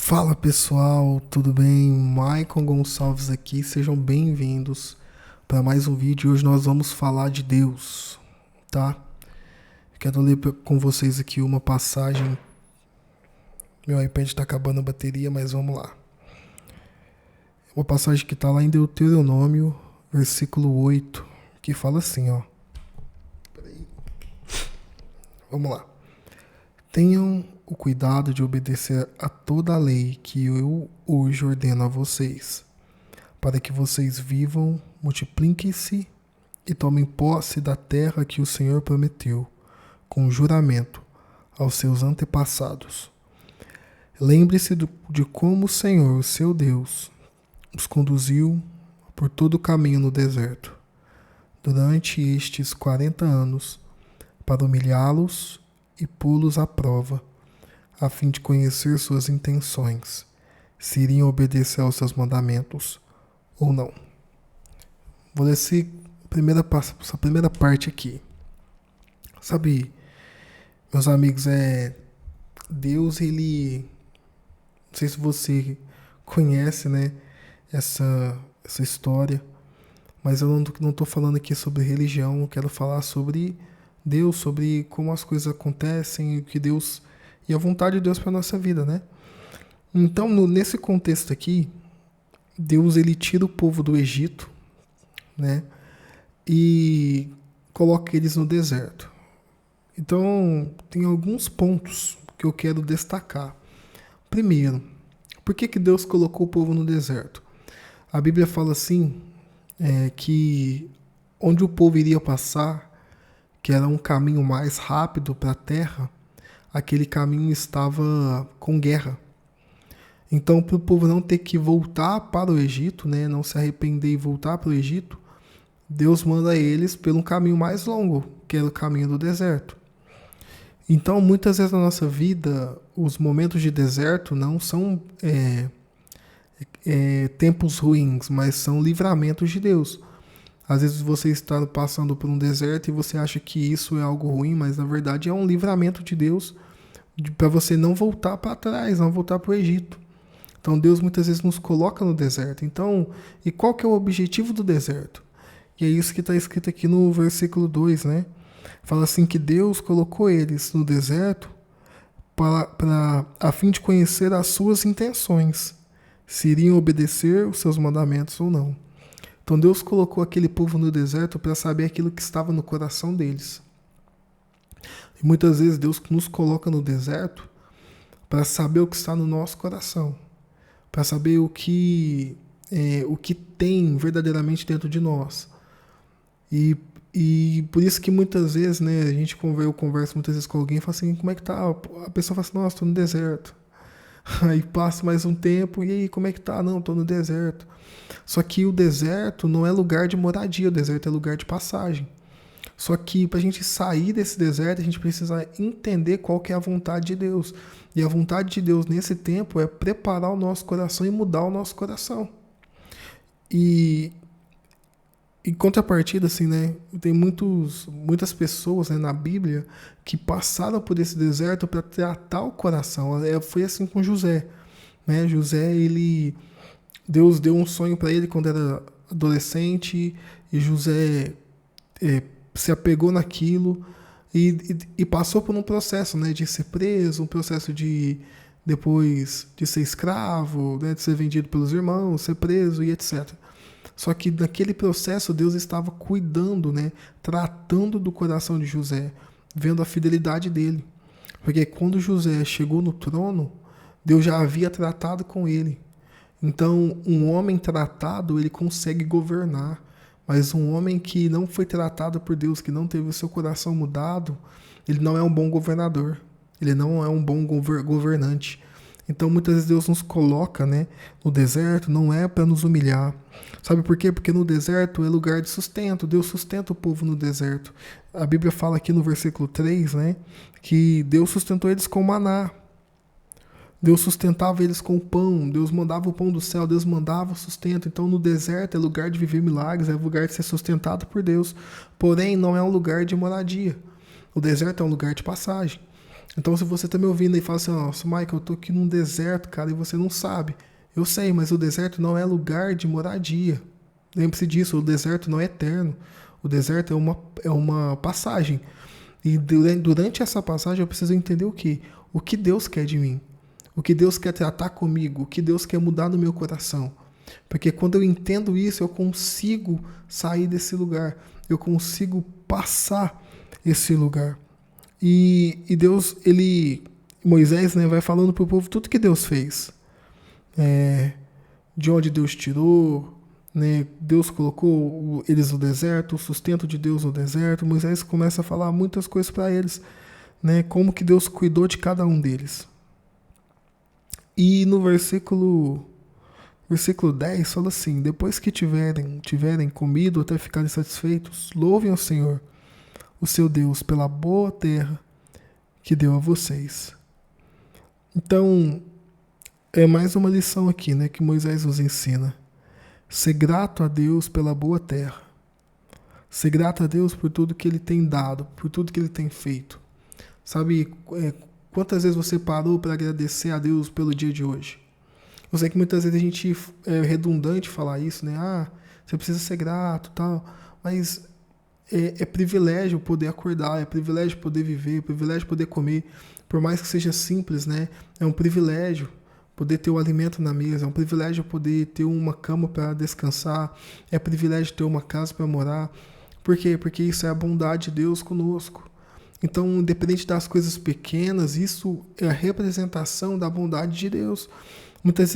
Fala pessoal, tudo bem? Maicon Gonçalves aqui, sejam bem-vindos para mais um vídeo. Hoje nós vamos falar de Deus, tá? Quero ler com vocês aqui uma passagem. Meu iPad está acabando a bateria, mas vamos lá. Uma passagem que está lá em Deuteronômio, versículo 8, que fala assim, ó. Peraí. Vamos lá. Tenham o cuidado de obedecer a toda a lei que eu hoje ordeno a vocês, para que vocês vivam, multipliquem-se e tomem posse da terra que o Senhor prometeu, com juramento, aos seus antepassados. Lembre-se de como o Senhor, seu Deus, os conduziu por todo o caminho no deserto, durante estes 40 anos, para humilhá-los e pô-los à prova, a fim de conhecer suas intenções, se iriam obedecer aos seus mandamentos ou não. Vou ler essa primeira parte aqui. Sabe, meus amigos, Deus, ele... Não sei se você conhece, né, essa história, mas eu não estou falando aqui sobre religião, eu quero falar sobre Deus, sobre como as coisas acontecem, o que Deus... E a vontade de Deus para a nossa vida, né? Então, nesse contexto aqui, Deus ele tira o povo do Egito, né? E coloca eles no deserto. Então, tem alguns pontos que eu quero destacar. Primeiro, por que Deus colocou o povo no deserto? A Bíblia fala assim, que onde o povo iria passar, que era um caminho mais rápido para a terra, aquele caminho estava com guerra. Então, para o povo não ter que voltar para o Egito, né, não se arrepender e voltar para o Egito, Deus manda eles pelo caminho mais longo, que era o caminho do deserto. Então, muitas vezes na nossa vida, os momentos de deserto não são tempos ruins, mas são livramentos de Deus. Às vezes você está passando por um deserto e você acha que isso é algo ruim, mas na verdade é um livramento de Deus para você não voltar para trás, não voltar para o Egito. Então Deus muitas vezes nos coloca no deserto. Então, e qual que é o objetivo do deserto? E é isso que está escrito aqui no versículo 2, né? Fala assim que Deus colocou eles no deserto a fim de conhecer as suas intenções, se iriam obedecer os seus mandamentos ou não. Então Deus colocou aquele povo no deserto para saber aquilo que estava no coração deles. E muitas vezes Deus nos coloca no deserto para saber o que está no nosso coração, para saber o que tem verdadeiramente dentro de nós. E por isso que muitas vezes, né, eu converso muitas vezes com alguém e falo assim, como é que tá? A pessoa fala assim, nossa, estou no deserto. Aí passa mais um tempo, e aí, como é que tá? Não, estou no deserto. Só que o deserto não é lugar de moradia, o deserto é lugar de passagem. Só que para a gente sair desse deserto, a gente precisa entender qual que é a vontade de Deus. E a vontade de Deus nesse tempo é preparar o nosso coração e mudar o nosso coração. E em contrapartida, assim, né, tem muitas pessoas, né, na Bíblia que passaram por esse deserto para tratar o coração. Foi assim com José, né? José, Deus deu um sonho para ele quando era adolescente e José se apegou naquilo e passou por um processo, né, de ser preso, um processo de depois de ser escravo, né, de ser vendido pelos irmãos, ser preso e etc. Só que naquele processo Deus estava cuidando, né, tratando do coração de José, vendo a fidelidade dele. Porque quando José chegou no trono, Deus já havia tratado com ele. Então, um homem tratado, ele consegue governar. Mas um homem que não foi tratado por Deus, que não teve o seu coração mudado, ele não é um bom governador. Ele não é um bom governante. Então, muitas vezes Deus nos coloca, né, no deserto, não é para nos humilhar. Sabe por quê? Porque no deserto é lugar de sustento. Deus sustenta o povo no deserto. A Bíblia fala aqui no versículo 3, né, que Deus sustentou eles com maná. Deus sustentava eles com o pão, Deus mandava o pão do céu, Deus mandava o sustento. Então no deserto é lugar de viver milagres, é lugar de ser sustentado por Deus. Porém, não é um lugar de moradia. O deserto é um lugar de passagem. Então, se você tá me ouvindo e fala assim, nossa, Michael, eu tô aqui num deserto, cara, e você não sabe. Eu sei, mas o deserto não é lugar de moradia. Lembre-se disso, o deserto não é eterno. O deserto é uma passagem. E durante essa passagem eu preciso entender o quê? O que Deus quer de mim. O que Deus quer tratar comigo. O que Deus quer mudar no meu coração. Porque quando eu entendo isso, eu consigo sair desse lugar. Eu consigo passar esse lugar. E Deus, Moisés, né, vai falando para o povo tudo que Deus fez. De onde Deus tirou, né? Deus colocou eles no deserto, o sustento de Deus no deserto. Moisés começa a falar muitas coisas para eles, né? Como que Deus cuidou de cada um deles. E no versículo 10 fala assim: depois que tiverem comido até ficarem satisfeitos, louvem ao Senhor, o seu Deus, pela boa terra que deu a vocês. Então, é mais uma lição aqui, né, que Moisés nos ensina. Ser grato a Deus pela boa terra. Ser grato a Deus por tudo que Ele tem dado, por tudo que Ele tem feito. Sabe, quantas vezes você parou para agradecer a Deus pelo dia de hoje? Eu sei que muitas vezes a gente é redundante falar isso, né? Ah, você precisa ser grato, tal. Mas é privilégio poder acordar, é privilégio poder viver, é privilégio poder comer. Por mais que seja simples, né? É um privilégio poder ter o alimento na mesa, é um privilégio poder ter uma cama para descansar, é privilégio ter uma casa para morar. Por quê? Porque isso é a bondade de Deus conosco. Então, independente das coisas pequenas, isso é a representação da bondade de Deus. Muitas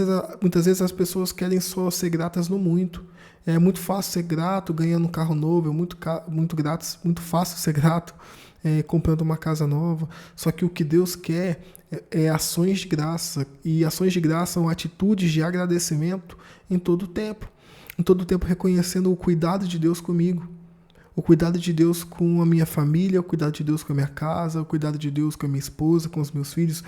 vezes as pessoas querem só ser gratas no muito. É muito fácil ser grato ganhando um carro novo, é muito fácil ser grato comprando uma casa nova. Só que o que Deus quer é ações de graça. E ações de graça são atitudes de agradecimento em todo o tempo. Em todo o tempo reconhecendo o cuidado de Deus comigo. O cuidado de Deus com a minha família, o cuidado de Deus com a minha casa, o cuidado de Deus com a minha esposa, com os meus filhos.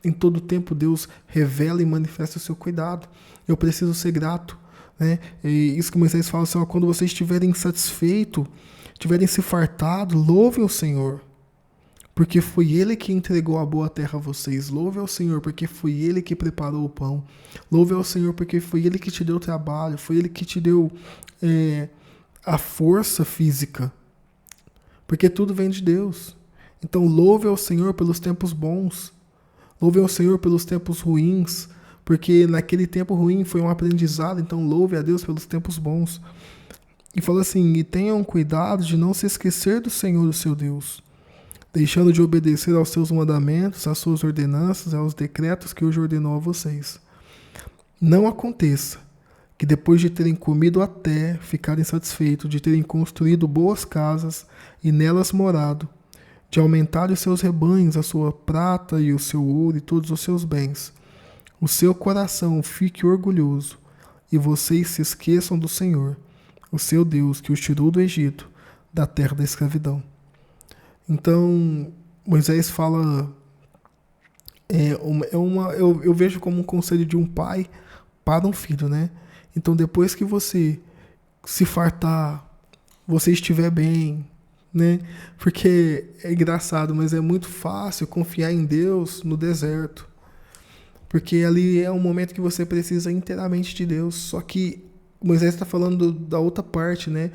Em todo tempo Deus revela e manifesta o seu cuidado. Eu preciso ser grato, né? E isso que Moisés fala assim, ó, quando vocês estiverem satisfeitos, tiverem se fartado, louvem o Senhor, porque foi Ele que entregou a boa terra a vocês. Louve ao Senhor, porque foi Ele que preparou o pão. Louve ao Senhor, porque foi Ele que te deu trabalho, foi Ele que te deu a força física, porque tudo vem de Deus. Então louve ao Senhor pelos tempos bons, louve ao Senhor pelos tempos ruins, porque naquele tempo ruim foi um aprendizado. Então louve a Deus pelos tempos bons. E fala assim, e tenham cuidado de não se esquecer do Senhor, o seu Deus, deixando de obedecer aos seus mandamentos, às suas ordenanças, aos decretos que hoje ordenou a vocês. Não aconteça que depois de terem comido até ficarem satisfeitos, de terem construído boas casas e nelas morado, de aumentar os seus rebanhos, a sua prata e o seu ouro e todos os seus bens, o seu coração fique orgulhoso e vocês se esqueçam do Senhor, o seu Deus, que os tirou do Egito, da terra da escravidão. Então, Moisés fala, eu vejo como um conselho de um pai para um filho, né? Então, depois que você se fartar, você estiver bem, né? Porque é engraçado, mas é muito fácil confiar em Deus no deserto. Porque ali é um momento que você precisa inteiramente de Deus. Só que Moisés está falando da outra parte, né?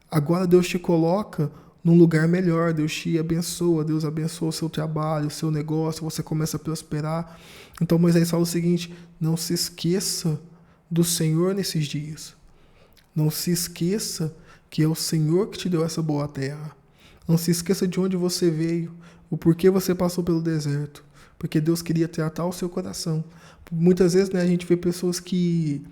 Agora Deus te coloca num lugar melhor, Deus te abençoa, Deus abençoa o seu trabalho, o seu negócio, você começa a prosperar. Então Moisés fala o seguinte, não se esqueça do Senhor nesses dias. Não se esqueça que é o Senhor que te deu essa boa terra. Não se esqueça de onde você veio, o porquê você passou pelo deserto. Porque Deus queria tratar o seu coração. Muitas vezes, né, a gente vê pessoas que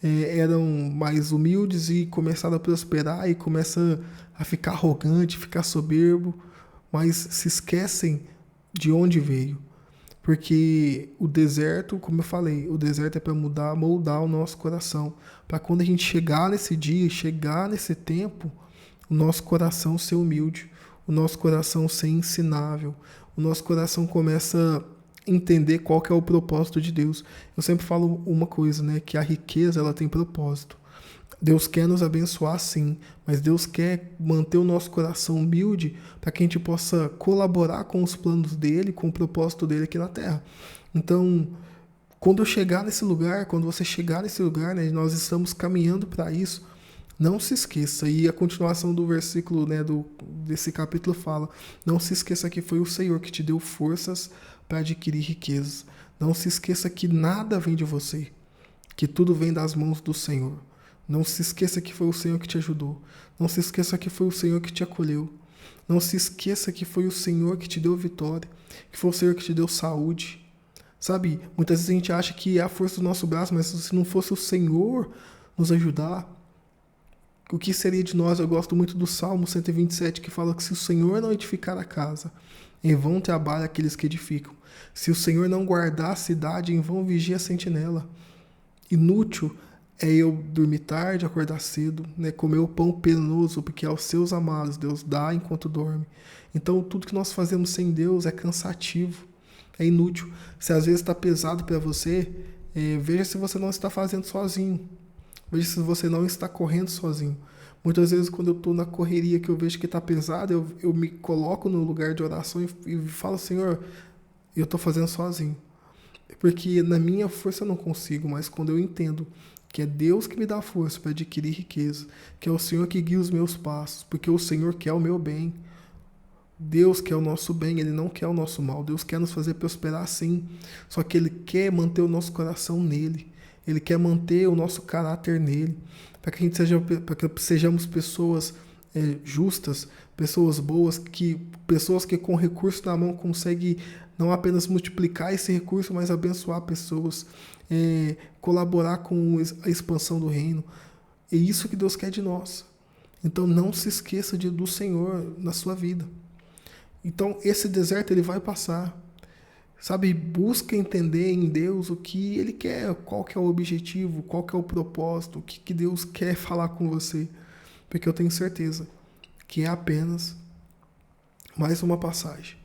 eram mais humildes e começaram a prosperar e começam a ficar arrogante, ficar soberbo, mas se esquecem de onde veio. Porque o deserto, como eu falei, o deserto é para moldar o nosso coração. Para quando a gente chegar nesse dia, chegar nesse tempo, o nosso coração ser humilde, o nosso coração ser ensinável, o nosso coração começa a entender qual que é o propósito de Deus. Eu sempre falo uma coisa, né? Que a riqueza ela tem propósito. Deus quer nos abençoar, sim, mas Deus quer manter o nosso coração humilde para que a gente possa colaborar com os planos dele, com o propósito dele aqui na Terra. Então, quando eu chegar nesse lugar, quando você chegar nesse lugar, né, nós estamos caminhando para isso. Não se esqueça, e a continuação do versículo, né, desse capítulo fala: não se esqueça que foi o Senhor que te deu forças para adquirir riquezas. Não se esqueça que nada vem de você, que tudo vem das mãos do Senhor. Não se esqueça que foi o Senhor que te ajudou. Não se esqueça que foi o Senhor que te acolheu. Não se esqueça que foi o Senhor que te deu vitória, que foi o Senhor que te deu saúde. Sabe, muitas vezes a gente acha que é a força do nosso braço, mas se não fosse o Senhor nos ajudar, o que seria de nós? Eu gosto muito do Salmo 127, que fala que se o Senhor não edificar a casa, em vão trabalha aqueles que edificam. Se o Senhor não guardar a cidade, em vão vigia a sentinela. Inútil é eu dormir tarde, acordar cedo, né? Comer o pão penoso, porque aos seus amados Deus dá enquanto dorme. Então, tudo que nós fazemos sem Deus é cansativo, é inútil. Se às vezes está pesado para você, veja se você não está fazendo sozinho. Veja se você não está correndo sozinho. Muitas vezes, quando eu estou na correria, que eu vejo que está pesado, eu me coloco no lugar de oração e falo: Senhor, eu estou fazendo sozinho. Porque na minha força eu não consigo, mas quando eu entendo que é Deus que me dá força para adquirir riqueza, que é o Senhor que guia os meus passos, porque o Senhor quer o meu bem. Deus quer o nosso bem, Ele não quer o nosso mal. Deus quer nos fazer prosperar, sim, só que Ele quer manter o nosso coração nele. Ele quer manter o nosso caráter nele, para que a gente para que sejamos pessoas justas, pessoas boas, pessoas que com recurso na mão conseguem não apenas multiplicar esse recurso, mas abençoar pessoas, colaborar com a expansão do reino. É isso que Deus quer de nós. Então não se esqueça do Senhor na sua vida. Então esse deserto ele vai passar. Sabe, busca entender em Deus o que Ele quer, qual que é o objetivo, qual que é o propósito, o que Deus quer falar com você. Porque eu tenho certeza que é apenas mais uma passagem.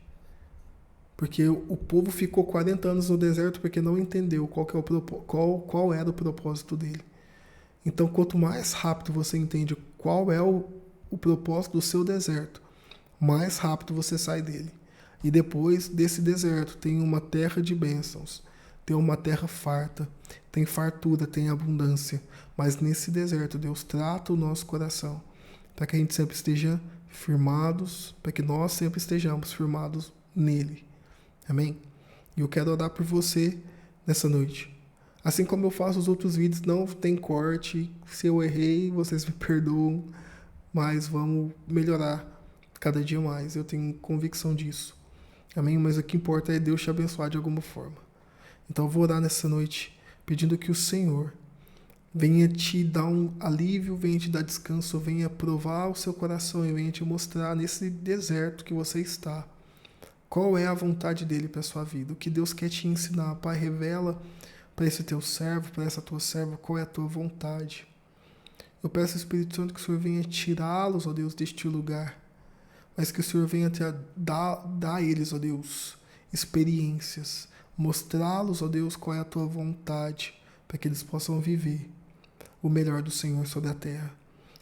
Porque o povo ficou 40 anos no deserto porque não entendeu qual era o propósito dele. Então, quanto mais rápido você entende qual é o propósito do seu deserto, mais rápido você sai dele. E depois desse deserto tem uma terra de bênçãos, tem uma terra farta, tem fartura, tem abundância. Mas nesse deserto Deus trata o nosso coração para que a gente sempre esteja firmados, para que nós sempre estejamos firmados nele. Amém? E eu quero orar por você nessa noite. Assim como eu faço os outros vídeos, não tem corte. Se eu errei, vocês me perdoam, mas vamos melhorar cada dia mais. Eu tenho convicção disso. Amém? Mas o que importa é Deus te abençoar de alguma forma. Então eu vou orar nessa noite, pedindo que o Senhor venha te dar um alívio, venha te dar descanso, venha provar o seu coração e venha te mostrar nesse deserto que você está, qual é a vontade dele para a sua vida, o que Deus quer te ensinar. Pai, revela para esse teu servo, para essa tua serva, qual é a tua vontade. Eu peço ao Espírito Santo que o Senhor venha tirá-los, ó Deus, deste lugar, mas que o Senhor venha dar a eles, ó Deus, experiências, mostrá-los, ó Deus, qual é a tua vontade, para que eles possam viver o melhor do Senhor sobre a terra.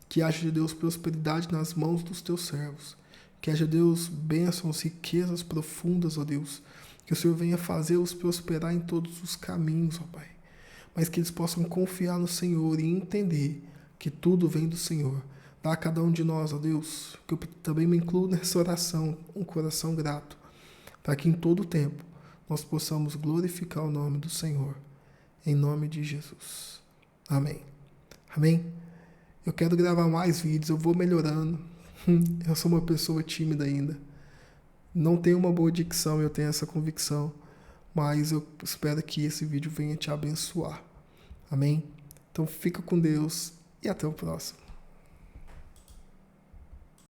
Que haja, Deus, prosperidade nas mãos dos teus servos. Que haja, Deus, bênçãos, riquezas profundas, ó Deus. Que o Senhor venha fazê-los prosperar em todos os caminhos, ó Pai. Mas que eles possam confiar no Senhor e entender que tudo vem do Senhor. Dá a cada um de nós, ó Deus, que eu também me incluo nessa oração, um coração grato, para que em todo tempo nós possamos glorificar o nome do Senhor. Em nome de Jesus. Amém. Amém? Eu quero gravar mais vídeos, eu vou melhorando. Eu sou uma pessoa tímida ainda. Não tenho uma boa dicção, eu tenho essa convicção. Mas eu espero que esse vídeo venha te abençoar. Amém? Então fica com Deus e até o próximo.